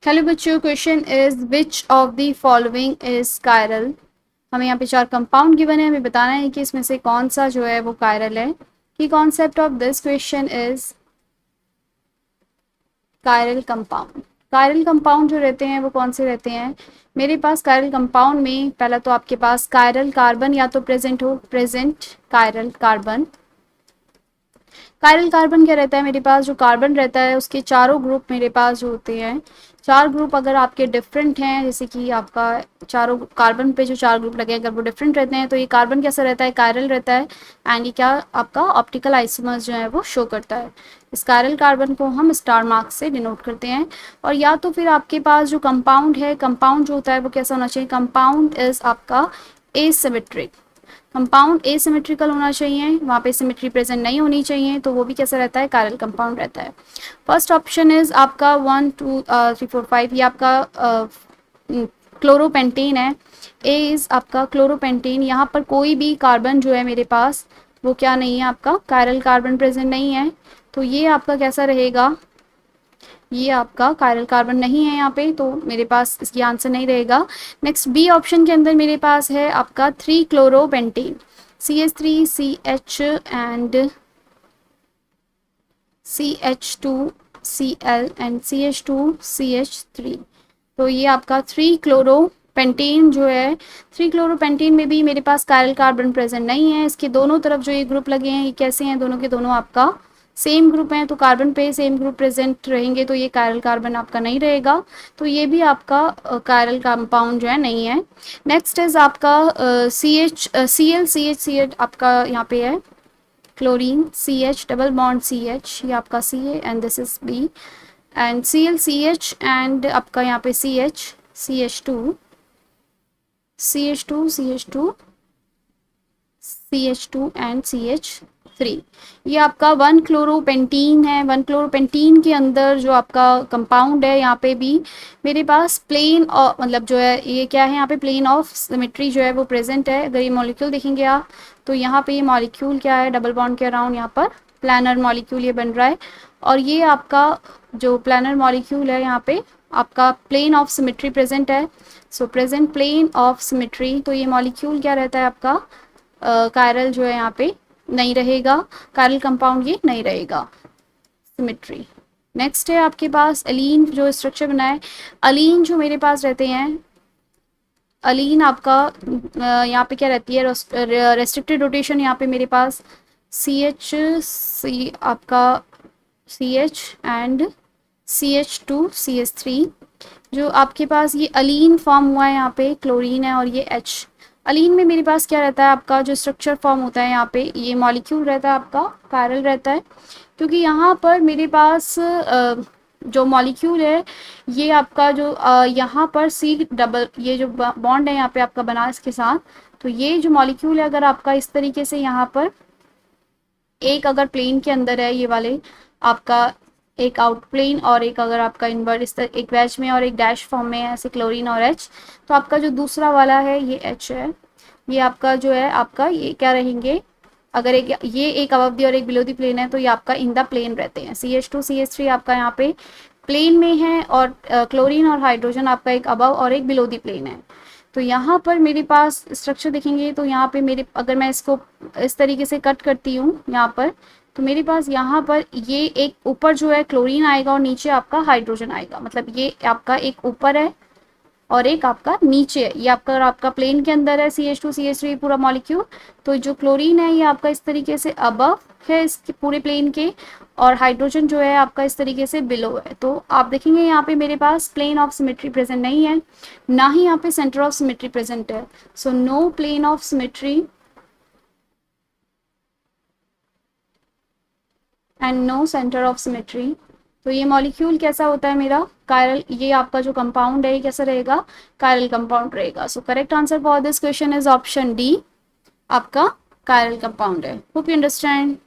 Hello बच्चों, question is which of the following is chiral. हमें यहाँ पे 4 कंपाउंड गिवन है, हमें बताना है कि इसमें से कौन सा जो है वो कायरल है। की concept of this question is chiral compound. Chiral compound जो रहते हैं वो कौन से रहते हैं। मेरे पास कायरल कंपाउंड में पहला तो आपके पास कायरल कार्बन या तो प्रेजेंट हो, present chiral carbon. Chiral carbon क्या रहता है, मेरे पास जो कार्बन रहता है उसके चारों ग्रुप मेरे पास जो होते हैं, 4 ग्रुप अगर आपके डिफरेंट हैं, जैसे कि आपका चारों कार्बन पे जो 4 ग्रुप लगे अगर वो डिफरेंट रहते हैं तो ये कार्बन कैसा रहता है, कायरल रहता है। एंड ये क्या आपका ऑप्टिकल आइसोमर्स जो है वो शो करता है। इस कायरल कार्बन को हम स्टार मार्क से डिनोट करते हैं। और या तो फिर आपके पास जो कंपाउंड है, कंपाउंड जो होता है वो कैसा होना चाहिए, कंपाउंड इज आपका एसिमेट्रिक। कंपाउंड एसिमेट्रिकल होना चाहिए, वहाँ पे सिमेट्री प्रेजेंट नहीं होनी चाहिए, तो वो भी कैसा रहता है, कायरल कंपाउंड रहता है। फर्स्ट ऑप्शन इज आपका 1 2 3 4 5, ये आपका क्लोरोपेंटीन है। ए इज आपका क्लोरोपेंटीन। यहाँ पर कोई भी कार्बन जो है मेरे पास वो क्या नहीं है, आपका कायरल कार्बन प्रेजेंट नहीं है, तो ये आपका कैसा रहेगा, ये आपका कायरल कार्बन नहीं है यहाँ पे, तो मेरे पास इसकी आंसर नहीं रहेगा। नेक्स्ट बी ऑप्शन के अंदर मेरे पास है आपका 3 क्लोरोपेंटीन, CH3CH and CH2Cl and CH2CH3। तो ये आपका 3 क्लोरोपेंटीन जो है, 3 क्लोरोपेंटीन में भी मेरे पास कायरल कार्बन प्रेजेंट नहीं है। इसके दोनों तरफ जो ये ग्रुप लगे हैं ये कैसे हैं, दोनों के दोनों आपका सेम ग्रुप हैं, तो कार्बन पे सेम ग्रुप प्रेजेंट रहेंगे, तो ये कायरल कार्बन आपका नहीं रहेगा, तो ये भी आपका कायरल कंपाउंड जो है नहीं है। नेक्स्ट इज आपका CH आपका यहाँ पे है chlorine, CH double bond CH, ये आपका C है and this is B and ClCH and आपका यहाँ पे CH CH2 CH2 CH2 CH2 and CH3। ये आपका 1 क्लोरोपेंटीन है। 1 क्लोरोपेंटीन के अंदर जो आपका कंपाउंड है यहाँ पे भी मेरे पास प्लेन और मतलब जो है ये क्या है, यहाँ पे प्लेन ऑफ सिमेट्री जो है वो प्रेजेंट है। अगर ये मॉलिक्यूल देखेंगे आप तो यहाँ पे ये मॉलिक्यूल क्या है, डबल बॉन्ड के अराउंड यहाँ पर प्लानर मॉलिक्यूल ये बन रहा है, और ये आपका जो प्लानर मॉलिक्यूल है यहाँ पे आपका प्लेन ऑफ सिमेट्री प्रेजेंट है। So present plane of symmetry, तो ये मॉलिक्यूल क्या रहता है आपका कायरल जो है यहाँ पे नहीं रहेगा, कायरल कंपाउंड ये नहीं रहेगा, सिमेट्री। नेक्स्ट है आपके पास एलीन जो स्ट्रक्चर बना है। अलीन जो मेरे पास रहते हैं, अलीन आपका यहाँ पे क्या रहती है, रेस्ट्रिक्टेड रोटेशन यहाँ पे मेरे पास CH आपका CH एंड CH2CH3। जो आपके पास ये अलीन फॉर्म हुआ है यहाँ पे, क्लोरीन है और ये H। अलीन में मेरे पास क्या रहता है, आपका जो स्ट्रक्चर फॉर्म होता है यहाँ पे ये मॉलिक्यूल रहता है आपका कायरल रहता है, क्योंकि यहाँ पर मेरे पास जो मॉलिक्यूल है ये आपका जो यहाँ पर C डबल ये जो बॉन्ड है यहाँ पे आपका बना इसके साथ, तो ये जो मॉलिक्यूल है अगर आपका इस तरीके से यहाँ पर एक अगर प्लेन के अंदर है ये वाले आपका एक आउट प्लेन और एक अगर आपका इनवर्ट इस तरह एक वेज में और एक डैश फॉर्म में है ऐसे क्लोरीन और H, तो आपका जो दूसरा वाला है ये H है, ये आपका जो है आपका ये क्या रहेंगे, अगर एक ये एक अबव दी और एक बिलो दी प्लेन है तो ये आपका इन द प्लेन रहते हैं। CH2 CH3 आपका यहाँ पे प्लेन में है और क्लोरीन और हाइड्रोजन आपका एक अबव और एक बिलो दी प्लेन है। तो यहाँ पर मेरे पास स्ट्रक्चर देखेंगे तो यहाँ पे मेरे अगर मैं इसको इस तरीके से कट करती हूँ यहाँ पर, तो मेरे पास यहाँ पर ये एक ऊपर जो है क्लोरीन आएगा और नीचे आपका हाइड्रोजन आएगा, मतलब ये आपका एक ऊपर है और एक आपका नीचे है। ये आपका प्लेन के अंदर है CH2 CH3 पूरा मॉलिक्यूल, तो जो क्लोरीन है ये आपका इस तरीके से अबव है इसके पूरे प्लेन के, और हाइड्रोजन जो है आपका इस तरीके से बिलो है। तो आप देखेंगे यहाँ पे मेरे पास प्लेन ऑफ सिमेट्री प्रेजेंट नहीं है, ना ही यहाँ पे सेंटर ऑफ सिमेट्री प्रेजेंट है। So no plane of symmetry and no centre of symmetry. तो ये मॉलिक्यूल कैसा होता है मेरा, कायरल, ये आपका जो कंपाउंड है ये कैसा रहेगा, कायरल कंपाउंड रहेगा। So correct answer for this question is option D, आपका कायरल कंपाउंड है। Hope you understand.